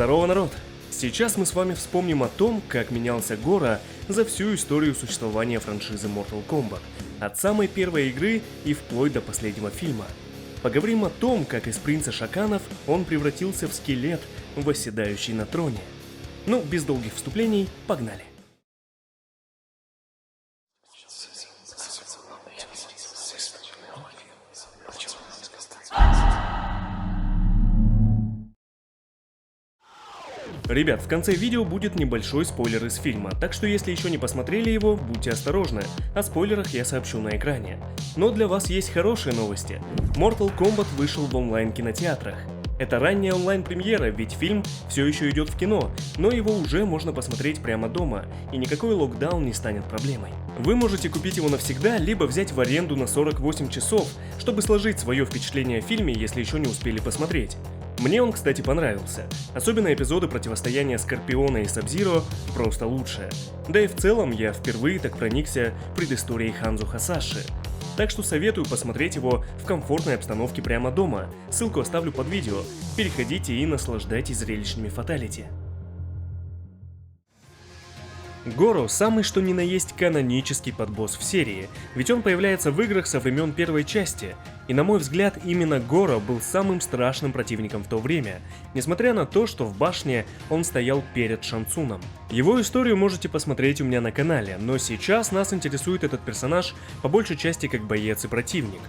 Здорово, народ! Сейчас мы с вами вспомним о том, как менялся Гора за всю историю существования франшизы Mortal Kombat, от самой первой игры и вплоть до последнего фильма. Поговорим о том, как из принца Шаканов он превратился в скелет, восседающий на троне. Ну, без долгих вступлений, погнали! Ребят, в конце видео будет небольшой спойлер из фильма, так что если еще не посмотрели его, будьте осторожны, о спойлерах я сообщу на экране. Но для вас есть хорошие новости. Mortal Kombat вышел в онлайн-кинотеатрах. Это ранняя онлайн-премьера, ведь фильм все еще идет в кино, но его уже можно посмотреть прямо дома, и никакой локдаун не станет проблемой. Вы можете купить его навсегда, либо взять в аренду на 48 часов, чтобы сложить свое впечатление о фильме, если еще не успели посмотреть. Мне он, кстати, понравился. Особенно эпизоды противостояния Скорпиона и Саб-Зиро просто лучшие. Да и в целом я впервые так проникся предысторией Ханзо Хасаши. Так что советую посмотреть его в комфортной обстановке прямо дома. Ссылку оставлю под видео. Переходите и наслаждайтесь зрелищными фаталити. Горо самый что ни на есть канонический подбосс в серии, ведь он появляется в играх со времен первой части, и на мой взгляд именно Горо был самым страшным противником в то время, несмотря на то, что в башне он стоял перед Шан Цуном. Его историю можете посмотреть у меня на канале, но сейчас нас интересует этот персонаж по большей части как боец и противник.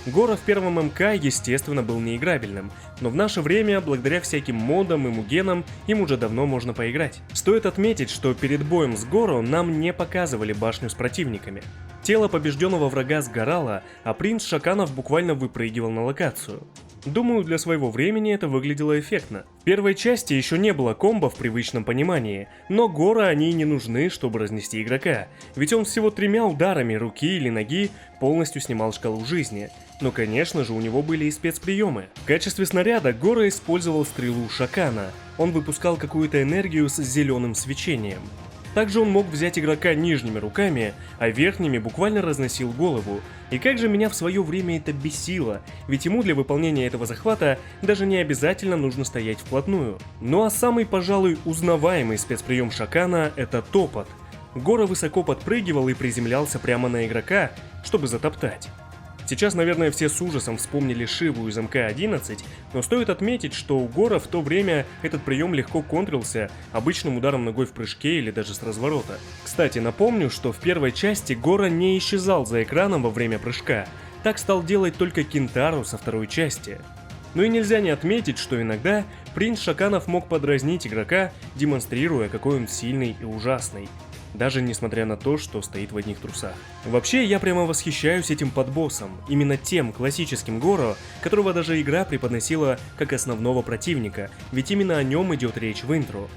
Горо в первом МК, естественно, был неиграбельным, но в наше время, благодаря всяким модам и мугенам, им уже давно можно поиграть. Стоит отметить, что перед боем с Горо нам не показывали башню с противниками. Тело побежденного врага сгорало, а принц Шаканов буквально выпрыгивал на локацию. Думаю, для своего времени это выглядело эффектно. В первой части еще не было комбо в привычном понимании, но Горо они и не нужны, чтобы разнести игрока, ведь он всего 3 ударами руки или ноги полностью снимал шкалу жизни. Но, конечно же, у него были и спецприемы. В качестве снаряда Горо использовал стрелу Шакана. Он выпускал какую-то энергию с зеленым свечением. Также он мог взять игрока нижними руками, а верхними буквально разносил голову. И как же меня в свое время это бесило, ведь ему для выполнения этого захвата даже не обязательно нужно стоять вплотную. Ну а самый, пожалуй, узнаваемый спецприем Шакана — это топот. Горо высоко подпрыгивал и приземлялся прямо на игрока, чтобы затоптать. Сейчас, наверное, все с ужасом вспомнили Шиву из МК-11, но стоит отметить, что у Горо в то время этот прием легко контрился обычным ударом ногой в прыжке или даже с разворота. Кстати, напомню, что в первой части Горо не исчезал за экраном во время прыжка, так стал делать только Кентару со второй части. Ну и нельзя не отметить, что иногда принц Шаканов мог подразнить игрока, демонстрируя, какой он сильный и ужасный. Даже несмотря на то, что стоит в одних трусах. Вообще, я прямо восхищаюсь этим подбоссом, именно тем классическим Горо, которого даже игра преподносила как основного противника, ведь именно о нем идет речь в интро.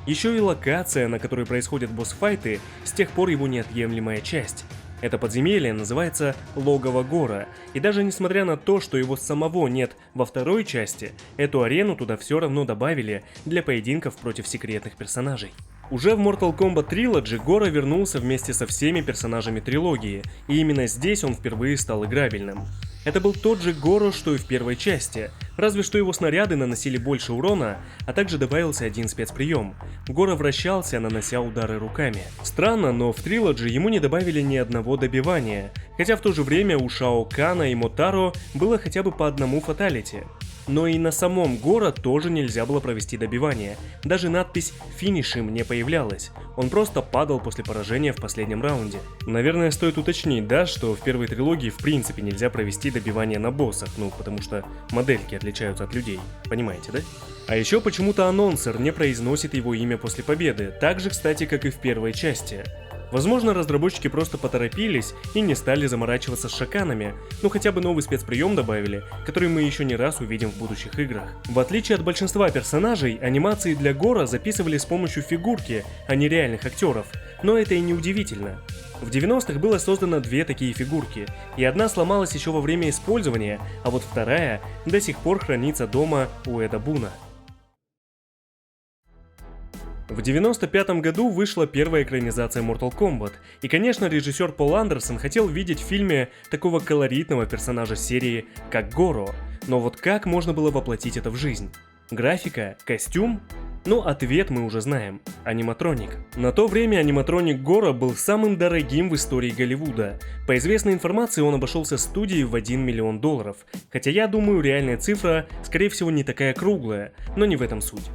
Еще и локация, на которой происходят босс-файты, с тех пор его неотъемлемая часть. Это подземелье называется Логово Горо, и даже несмотря на то, что его самого нет во второй части, эту арену туда все равно добавили для поединков против секретных персонажей. Уже в Mortal Kombat Trilogy Горо вернулся вместе со всеми персонажами трилогии, и именно здесь он впервые стал играбельным. Это был тот же Горо, что и в первой части, разве что его снаряды наносили больше урона, а также добавился один спецприем. Горо вращался, нанося удары руками. Странно, но в Trilogy ему не добавили ни одного добивания, хотя в то же время у Шао Кана и Мотаро было хотя бы по одному фаталити. Но и на самом Горо тоже нельзя было провести добивание, даже надпись «Финишим» не появлялась, он просто падал после поражения в последнем раунде. Наверное, стоит уточнить, да, что в первой трилогии в принципе нельзя провести добивание на боссах, ну потому что модельки отличаются от людей, понимаете, да? А еще почему-то анонсер не произносит его имя после победы, так же, кстати, как и в первой части. Возможно, разработчики просто поторопились и не стали заморачиваться с Шаканами, но хотя бы новый спецприем добавили, который мы еще не раз увидим в будущих играх. В отличие от большинства персонажей, анимации для Горо записывали с помощью фигурки, а не реальных актеров, но это и не удивительно. В 90-х было создано 2 такие фигурки, и одна сломалась еще во время использования, а вот вторая до сих пор хранится дома у Эда Буна. В 1995 году вышла первая экранизация Mortal Kombat, и, конечно, режиссер Пол Андерсон хотел видеть в фильме такого колоритного персонажа серии, как Горо, но вот как можно было воплотить это в жизнь? Графика? Костюм? Но ответ мы уже знаем – аниматроник. На то время аниматроник Гора был самым дорогим в истории Голливуда. По известной информации, он обошелся студии в $1 миллион. Хотя я думаю, реальная цифра, скорее всего, не такая круглая, но не в этом суть.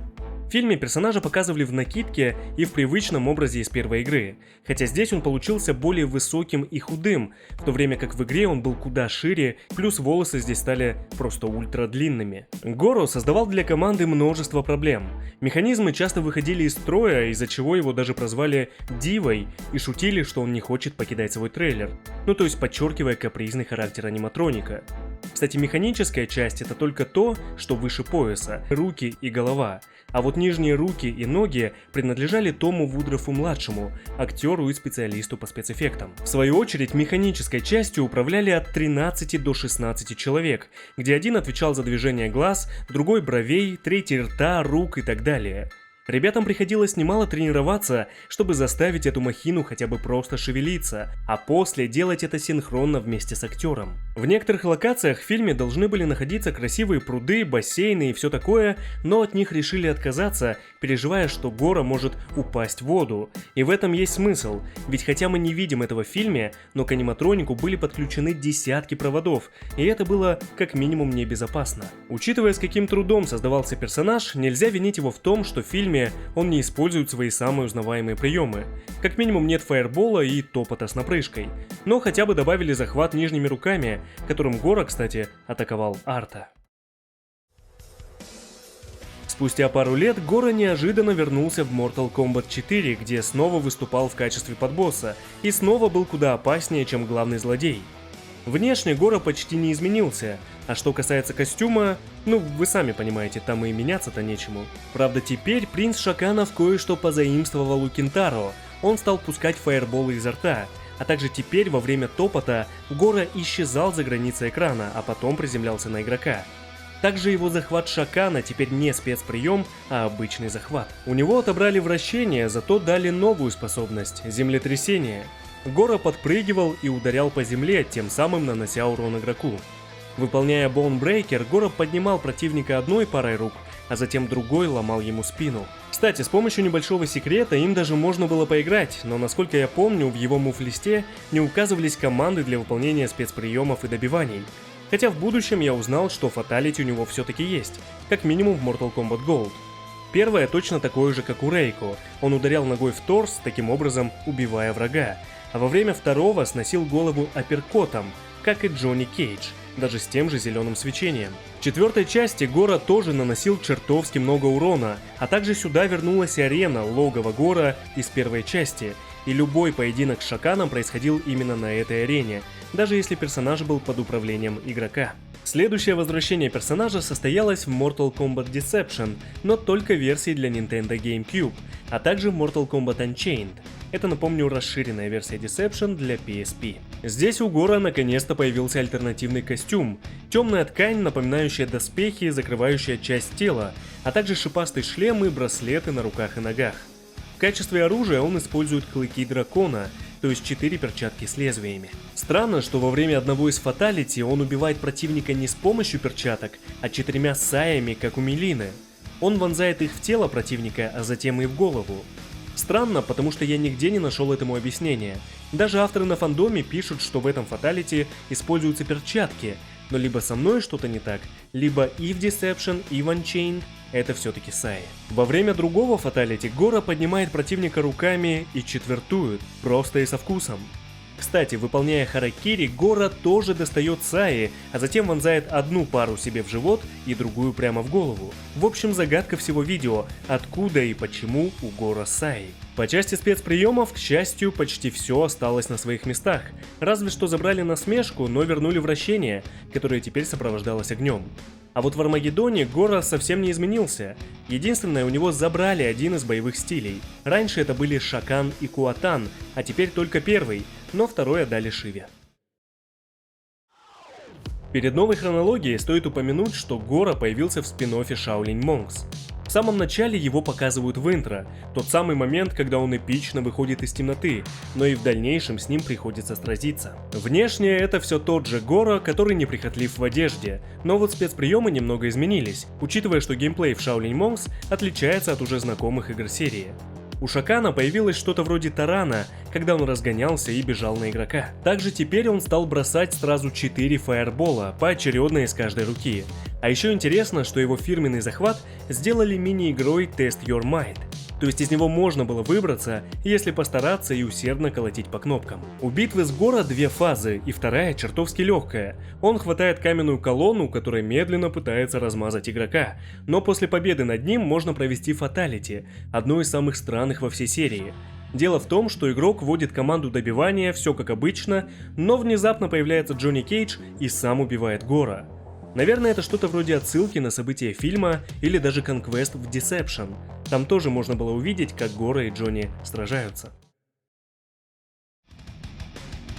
В фильме персонажа показывали в накидке и в привычном образе из первой игры, хотя здесь он получился более высоким и худым, в то время как в игре он был куда шире, плюс волосы здесь стали просто ультра длинными. Горо создавал для команды множество проблем. Механизмы часто выходили из строя, из-за чего его даже прозвали Дивой и шутили, что он не хочет покидать свой трейлер, ну то есть подчеркивая капризный характер аниматроника. Кстати, механическая часть — это только то, что выше пояса, руки и голова, а вот нижние руки и ноги принадлежали Тому Вудрофу-младшему, актеру и специалисту по спецэффектам. В свою очередь, механической частью управляли от 13 до 16 человек, где один отвечал за движение глаз, другой бровей, третий рта, рук и так далее. Ребятам приходилось немало тренироваться, чтобы заставить эту махину хотя бы просто шевелиться, а после делать это синхронно вместе с актером. В некоторых локациях в фильме должны были находиться красивые пруды, бассейны и все такое, но от них решили отказаться, переживая, что Гора может упасть в воду. И в этом есть смысл, ведь хотя мы не видим этого в фильме, но к аниматронику были подключены десятки проводов, и это было как минимум небезопасно. Учитывая, с каким трудом создавался персонаж, нельзя винить его в том, что в фильме он не использует свои самые узнаваемые приемы. Как минимум нет фаербола и топота с напрыжкой. Но хотя бы добавили захват нижними руками, которым Гора, кстати, атаковал Арта. Спустя пару лет Гора неожиданно вернулся в Mortal Kombat 4, где снова выступал в качестве подбосса и снова был куда опаснее, чем главный злодей. Внешне Гора почти не изменился, а что касается костюма, ну вы сами понимаете, там и меняться-то нечему. Правда, теперь принц Шаканов кое-что позаимствовал у Кентаро, он стал пускать фаерболы изо рта, а также теперь во время топота Гора исчезал за границей экрана, а потом приземлялся на игрока. Также его захват Шакана теперь не спецприем, а обычный захват. У него отобрали вращение, зато дали новую способность – землетрясение. Гора подпрыгивал и ударял по земле, тем самым нанося урон игроку. Выполняя Боунбрейкер, Гора поднимал противника одной парой рук, а затем другой ломал ему спину. Кстати, с помощью небольшого секрета им даже можно было поиграть, но насколько я помню, в его мув-листе не указывались команды для выполнения спецприемов и добиваний. Хотя в будущем я узнал, что фаталити у него все-таки есть, как минимум в Mortal Kombat Gold. Первое точно такое же, как у Рейко, он ударял ногой в торс, таким образом убивая врага. А во время второго сносил голову апперкотом, как и Джонни Кейдж, даже с тем же зеленым свечением. В четвертой части Гора тоже наносил чертовски много урона, а также сюда вернулась арена логово Гора из первой части, и любой поединок с Шаканом происходил именно на этой арене, даже если персонаж был под управлением игрока. Следующее возвращение персонажа состоялось в Mortal Kombat Deception, но только версии для Nintendo GameCube, а также Mortal Kombat Unchained. Это, напомню, расширенная версия Deception для PSP. Здесь у Гора наконец-то появился альтернативный костюм, темная ткань, напоминающая доспехи, закрывающая часть тела, а также шипастый шлем и браслеты на руках и ногах. В качестве оружия он использует клыки дракона, то есть 4 перчатки с лезвиями. Странно, что во время одного из фаталити он убивает противника не с помощью перчаток, а 4 саями, как у Милины. Он вонзает их в тело противника, а затем и в голову. Странно, потому что я нигде не нашел этому объяснения. Даже авторы на фандоме пишут, что в этом фаталити используются перчатки, но либо со мной что-то не так, либо и в Deception, и в Unchained это все-таки Саи. Во время другого фаталити Гора поднимает противника руками и четвертует, просто и со вкусом. Кстати, выполняя харакири, Гора тоже достает Саи, а затем вонзает одну пару себе в живот и другую прямо в голову. В общем, загадка всего видео, откуда и почему у Гора Саи. По части спецприемов, к счастью, почти все осталось на своих местах, разве что забрали насмешку, но вернули вращение, которое теперь сопровождалось огнем. А вот в Армагеддоне Гора совсем не изменился. Единственное, у него забрали один из боевых стилей. Раньше это были Шакан и Куатан, а теперь только первый, но второй отдали Шиве. Перед новой хронологией стоит упомянуть, что Гора появился в спин-оффе Shaolin Monks. В самом начале его показывают в интро, тот самый момент, когда он эпично выходит из темноты, но и в дальнейшем с ним приходится сразиться. Внешне это все тот же Горо, который неприхотлив в одежде, но вот спецприемы немного изменились, учитывая, что геймплей в Shaolin Monks отличается от уже знакомых игр серии. У Шокана появилось что-то вроде тарана, когда он разгонялся и бежал на игрока. Также теперь он стал бросать сразу 4 фаербола, поочередно из каждой руки. А еще интересно, что его фирменный захват сделали мини-игрой Test Your Might. То есть из него можно было выбраться, если постараться и усердно колотить по кнопкам. У битвы с Горо 2 фазы, и вторая чертовски легкая. Он хватает каменную колонну, которая медленно пытается размазать игрока, но после победы над ним можно провести фаталити, одно из самых странных во всей серии. Дело в том, что игрок вводит команду добивания, все как обычно, но внезапно появляется Джонни Кейдж и сам убивает Горо. Наверное, это что-то вроде отсылки на события фильма или даже конквест в Deception. Там тоже можно было увидеть, как Горо и Джонни сражаются.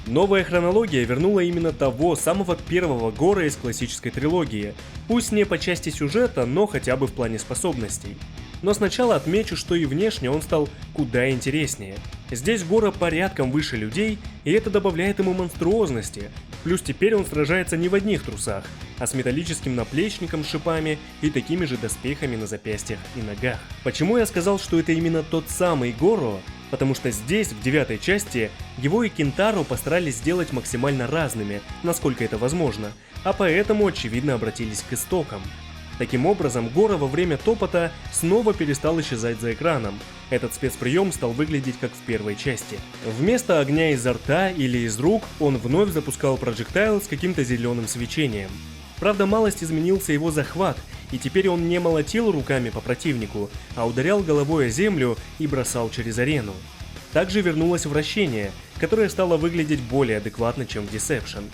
Новая хронология вернула именно того самого первого Горо из классической трилогии, пусть не по части сюжета, но хотя бы в плане способностей. Но сначала отмечу, что и внешне он стал куда интереснее. Здесь Горо порядком выше людей, и это добавляет ему монструозности. Плюс теперь он сражается не в одних трусах, а с металлическим наплечником с шипами и такими же доспехами на запястьях и ногах. Почему я сказал, что это именно тот самый Горо? Потому что здесь, в 9 части, его и Кентаро постарались сделать максимально разными, насколько это возможно, а поэтому очевидно обратились к истокам. Таким образом, Горо во время топота снова перестал исчезать за экраном. Этот спецприем стал выглядеть как в первой части. Вместо огня изо рта или из рук он вновь запускал проджектайл с каким-то зеленым свечением. Правда, малость изменился его захват, и теперь он не молотил руками по противнику, а ударял головой о землю и бросал через арену. Также вернулось вращение, которое стало выглядеть более адекватно, чем в Deception.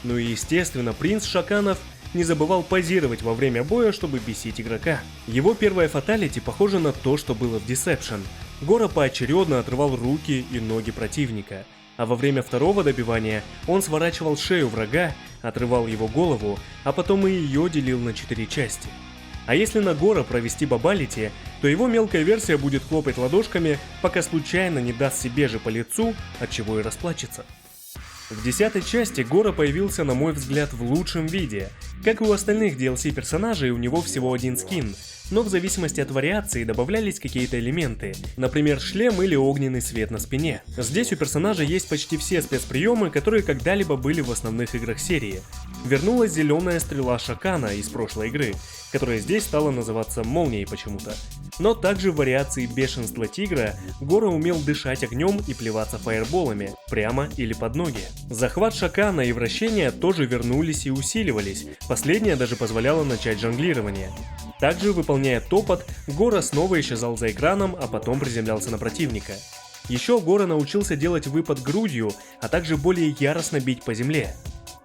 Ну и естественно, принц Шоканов не забывал позировать во время боя, чтобы бесить игрока. Его первая фаталити похожа на то, что было в Deception. Горо поочередно отрывал руки и ноги противника, а во время второго добивания он сворачивал шею врага, отрывал его голову, а потом и ее делил на 4 части. А если на Горо провести бабалити, то его мелкая версия будет хлопать ладошками, пока случайно не даст себе же по лицу, от чего и расплачется. В 10 части Горо появился, на мой взгляд, в лучшем виде. Как и у остальных DLC персонажей, у него всего один скин, но в зависимости от вариации добавлялись какие-то элементы, например, шлем или огненный свет на спине. Здесь у персонажа есть почти все спецприемы, которые когда-либо были в основных играх серии. Вернулась зеленая стрела Шокана из прошлой игры, которая здесь стала называться молнией почему-то. Но также в вариации бешенства тигра Горо умел дышать огнем и плеваться фаерболами, прямо или под ноги. Захват Шокана и вращение тоже вернулись и усиливались, последнее даже позволяло начать жонглирование. Также, выполняя топот, Горо снова исчезал за экраном, а потом приземлялся на противника. Еще Горо научился делать выпад грудью, а также более яростно бить по земле.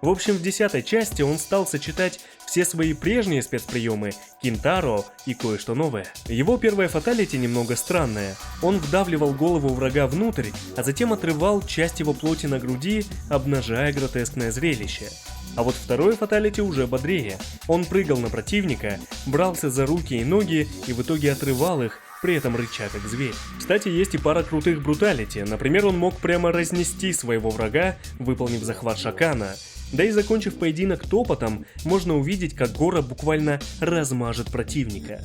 В общем, в 10 части он стал сочетать все свои прежние спецприемы, Кентаро и кое-что новое. Его первая фаталити немного странная. Он вдавливал голову врага внутрь, а затем отрывал часть его плоти на груди, обнажая гротескное зрелище. А вот второй фаталити уже бодрее. Он прыгал на противника, брался за руки и ноги и в итоге отрывал их, при этом рыча как зверь. Кстати, есть и пара крутых бруталити. Например, он мог прямо разнести своего врага, выполнив захват Шокана. Да и закончив поединок топотом, можно увидеть, как Горо буквально размажет противника.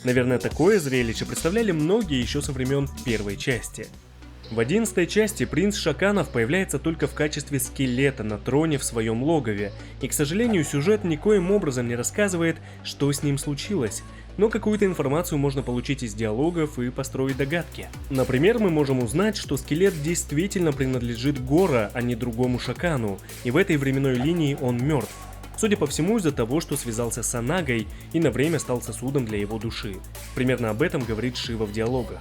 Наверное, такое зрелище представляли многие еще со времен первой части. В 11 части принц Шоканов появляется только в качестве скелета на троне в своем логове, и, к сожалению, сюжет никоим образом не рассказывает, что с ним случилось, но какую-то информацию можно получить из диалогов и построить догадки. Например, мы можем узнать, что скелет действительно принадлежит Горо, а не другому Шокану, и в этой временной линии он мертв. Судя по всему, из-за того, что связался с Анагой и на время стал сосудом для его души. Примерно об этом говорит Шива в диалогах.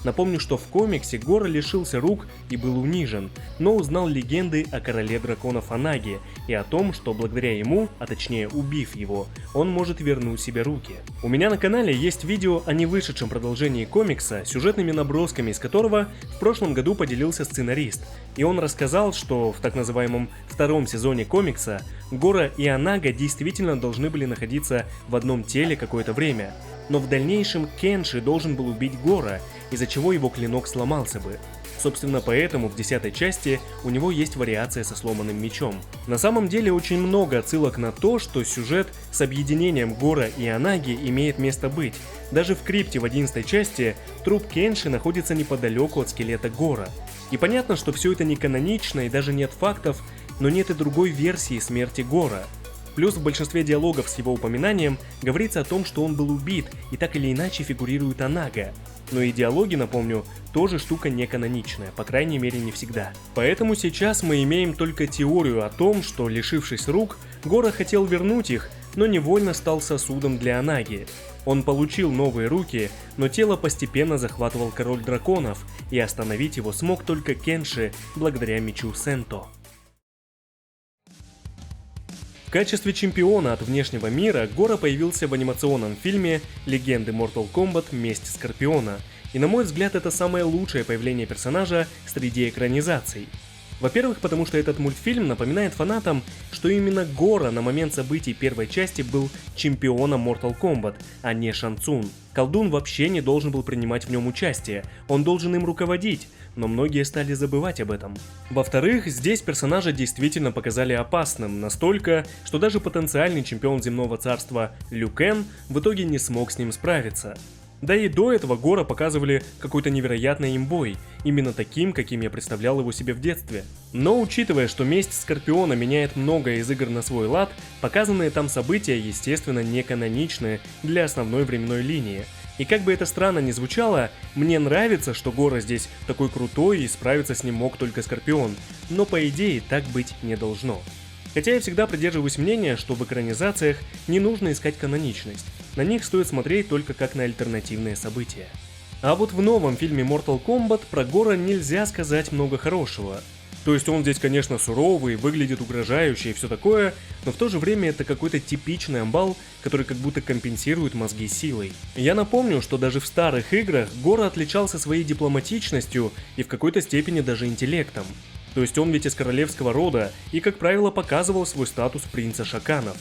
Напомню, что в комиксе Горо лишился рук и был унижен, но узнал легенды о короле драконов Анаге и о том, что благодаря ему, а точнее убив его, он может вернуть себе руки. У меня на канале есть видео о невышедшем продолжении комикса, сюжетными набросками из которого в прошлом году поделился сценарист, и он рассказал, что в так называемом втором сезоне комикса Горо и Анага действительно должны были находиться в одном теле какое-то время, но в дальнейшем Кенши должен был убить Гора, из-за чего его клинок сломался бы. Собственно, поэтому в 10-й части у него есть вариация со сломанным мечом. На самом деле очень много отсылок на то, что сюжет с объединением Гора и Анаги имеет место быть. Даже в крипте в 11-й части труп Кенши находится неподалеку от скелета Гора. И понятно, что все это не канонично и даже нет фактов, но нет и другой версии смерти Гора. Плюс в большинстве диалогов с его упоминанием говорится о том, что он был убит и так или иначе фигурирует Анага. Но и диалоги, напомню, тоже штука не каноничная, по крайней мере не всегда. Поэтому сейчас мы имеем только теорию о том, что, лишившись рук, Гора хотел вернуть их, но невольно стал сосудом для Анаги. Он получил новые руки, но тело постепенно захватывал король драконов, и остановить его смог только Кенши благодаря мечу Сенто. В качестве чемпиона от внешнего мира Гора появился в анимационном фильме «Легенды Mortal Kombat. Месть Скорпиона», и на мой взгляд это самое лучшее появление персонажа среди экранизаций. Во-первых, потому что этот мультфильм напоминает фанатам, что именно Гора на момент событий первой части был чемпионом Mortal Kombat, а не Шан Цун. Колдун вообще не должен был принимать в нем участие, он должен им руководить, но многие стали забывать об этом. Во-вторых, здесь персонажа действительно показали опасным, настолько, что даже потенциальный чемпион Земного Царства Лю Кэн в итоге не смог с ним справиться. Да и до этого Гора показывали какой-то невероятной имбой, именно таким, каким я представлял его себе в детстве. Но учитывая, что месть Скорпиона меняет многое из игр на свой лад, показанные там события, естественно, не каноничны для основной временной линии. И как бы это странно ни звучало, мне нравится, что Гора здесь такой крутой и справиться с ним мог только Скорпион, но по идее так быть не должно. Хотя я всегда придерживаюсь мнения, что в экранизациях не нужно искать каноничность, на них стоит смотреть только как на альтернативные события. А вот в новом фильме Mortal Kombat про Гора нельзя сказать много хорошего. То есть он здесь, конечно, суровый, выглядит угрожающе и все такое, но в то же время это какой-то типичный амбал, который как будто компенсирует мозги силой. Я напомню, что даже в старых играх Гора отличался своей дипломатичностью и в какой-то степени даже интеллектом. То есть он ведь из королевского рода и, как правило, показывал свой статус принца Шаканов.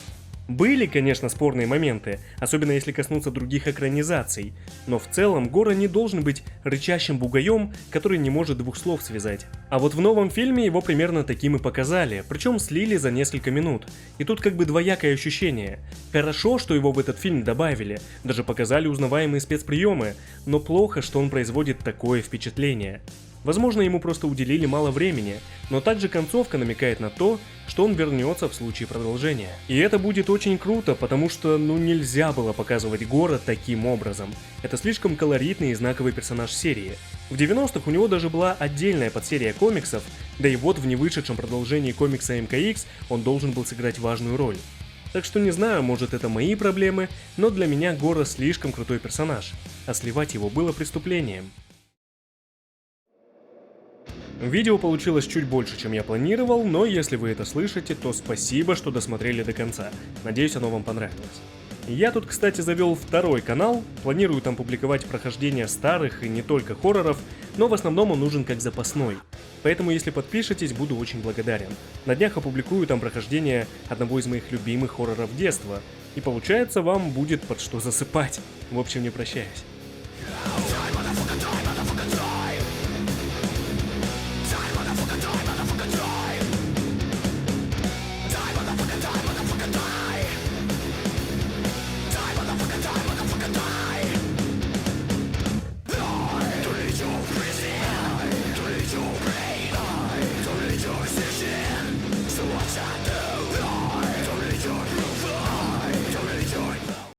Были, конечно, спорные моменты, особенно если коснуться других экранизаций, но в целом Гора не должен быть рычащим бугаем, который не может двух слов связать. А вот в новом фильме его примерно таким и показали, причем слили за несколько минут. И тут как бы двоякое ощущение. Хорошо, что его в этот фильм добавили, даже показали узнаваемые спецприемы, но плохо, что он производит такое впечатление. Возможно, ему просто уделили мало времени, но также концовка намекает на то, что он вернется в случае продолжения. И это будет очень круто, потому что нельзя было показывать Гора таким образом. Это слишком колоритный и знаковый персонаж серии. В 90-х у него даже была отдельная подсерия комиксов, да и вот в невышедшем продолжении комикса МКХ он должен был сыграть важную роль. Так что не знаю, может это мои проблемы, но для меня Гора слишком крутой персонаж, а сливать его было преступлением. Видео получилось чуть больше, чем я планировал, но если вы это слышите, то спасибо, что досмотрели до конца. Надеюсь, оно вам понравилось. Я тут, кстати, завел второй канал, планирую там публиковать прохождение старых и не только хорроров, но в основном он нужен как запасной. Поэтому, если подпишетесь, буду очень благодарен. На днях опубликую там прохождение одного из моих любимых хорроров детства, и получается, вам будет под что засыпать. В общем, не прощаюсь.